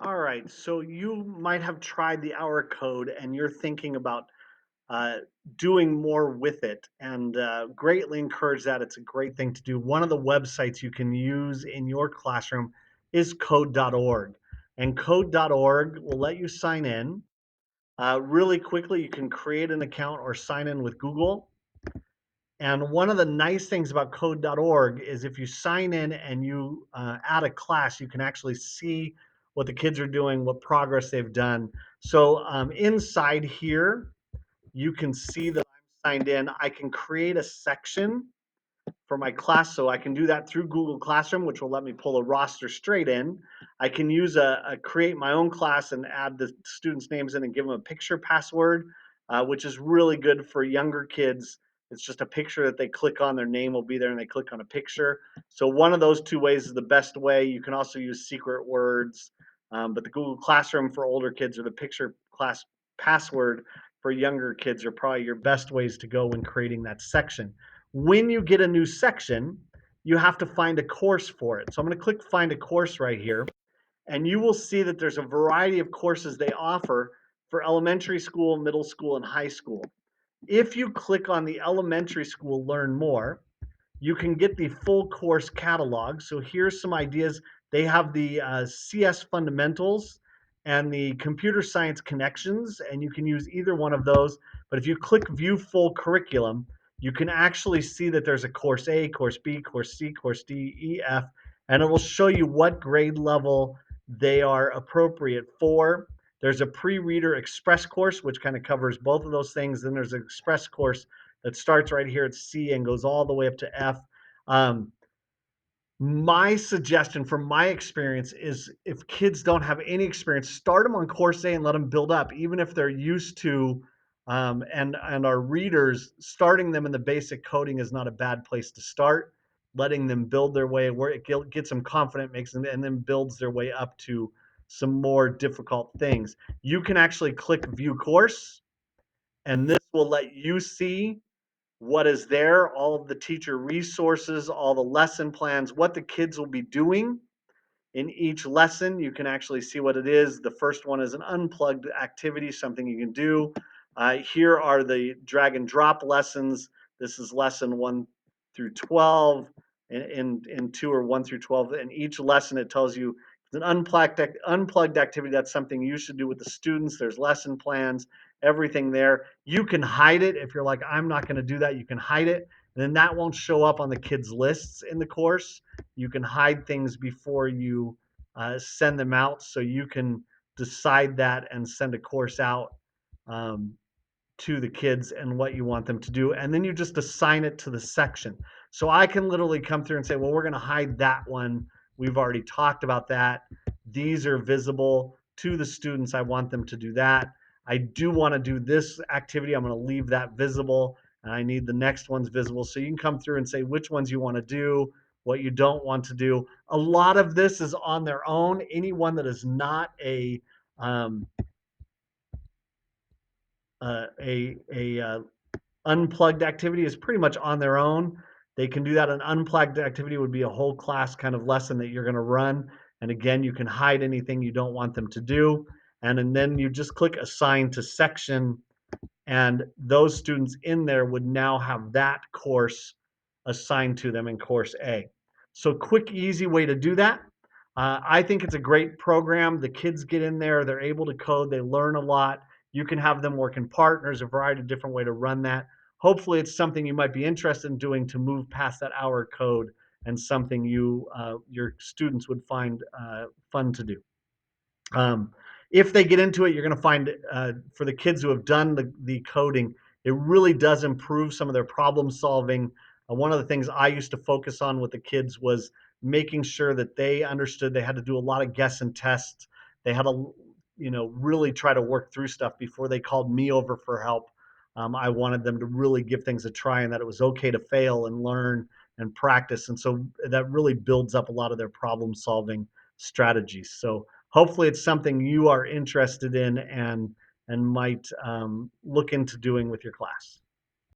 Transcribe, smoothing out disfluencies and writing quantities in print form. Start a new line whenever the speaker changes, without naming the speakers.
All right, so you might have tried the hour code and you're thinking about uh, doing more with it, and greatly encourage that. It's a great thing to do. One of the websites you can use in your classroom is code.org, and code.org will let you sign in really quickly. You can create an account or sign in with Google. And one of the nice things about code.org is if you sign in and you add a class, you can actually see what the kids are doing, what progress they've done. So inside here, you can see that I'm signed in. I can create a section for my class. So I can do that through Google Classroom, which will let me pull a roster straight in. I can use a create my own class and add the students' names in and give them a picture password, which is really good for younger kids. It's just a picture that they click on, their name will be there, and they click on a picture. So one of those two ways is the best way. You can also use secret words, but the Google Classroom for older kids or the picture class password for younger kids are probably your best ways to go when creating that section. When you get a new section, you have to find a course for it. So I'm going to click find a course right here, and you will see that there's a variety of courses they offer for elementary school, middle school, and high school. If you click on the elementary school Learn More, you can get the full course catalog. So here's some ideas. They have the CS fundamentals and the computer science connections, and you can use either one of those. But if you click view full curriculum, you can actually see that there's a course A, course B, course C, course D, E, F, and it will show you what grade level they are appropriate for. There's a pre-reader express course, which kind of covers both of those things. Then there's an express course that starts right here at C and goes all the way up to F. Um, my suggestion from my experience is if kids don't have any experience, start them on course A and let them build up. Even if they're used to and are readers, starting them in the basic coding is not a bad place to start. Letting them build their way where it gets them confident, makes them, and then builds their way up to some more difficult things. You can actually click view course, and this will let you see what is there, all of the teacher resources, all the lesson plans, what the kids will be doing in each lesson. You can actually see what it is. The first one is an unplugged activity, something you can do. Here are the drag and drop lessons. This is lesson 1 through 12 in 2 or 1 through 12. In each lesson, it tells you it's an unplugged activity. That's something you should do with the students. There's lesson plans, everything there. You can hide it if you're like, I'm not going to do that. You can hide it. And then that won't show up on the kids' lists in the course. You can hide things before you send them out, so you can decide that and send a course out um, to the kids and what you want them to do, and then you just assign it to the section. So I can literally come through and say, well, we're going to hide that one. We've already talked about that. These are visible to the students. I want them to do that. I do want to do this activity. I'm going to leave that visible, and I need the next ones visible. So you can come through and say which ones you want to do, what you don't want to do. A lot of this is on their own. Anyone that is not um, a unplugged activity is pretty much on their own. They can do that. An unplugged activity would be a whole class kind of lesson that you're going to run. And again, you can hide anything you don't want them to do. And then you just click assign to section, and those students in there would now have that course assigned to them in course A. So quick, easy way to do that. I think it's a great program. The kids get in there, they're able to code, they learn a lot. You can have them work in partners, a variety of different way to run that. Hopefully it's something you might be interested in doing to move past that hour code, and something your students would find fun to do. Um, if they get into it, you're going to find for the kids who have done the coding, it really does improve some of their problem solving. One of the things I used to focus on with the kids was making sure that they understood they had to do a lot of guess and tests. They had to, really try to work through stuff before they called me over for help. I wanted them to really give things a try, and that it was okay to fail and learn and practice. And so that really builds up a lot of their problem solving strategies. So hopefully it's something you are interested in and might look into doing with your class.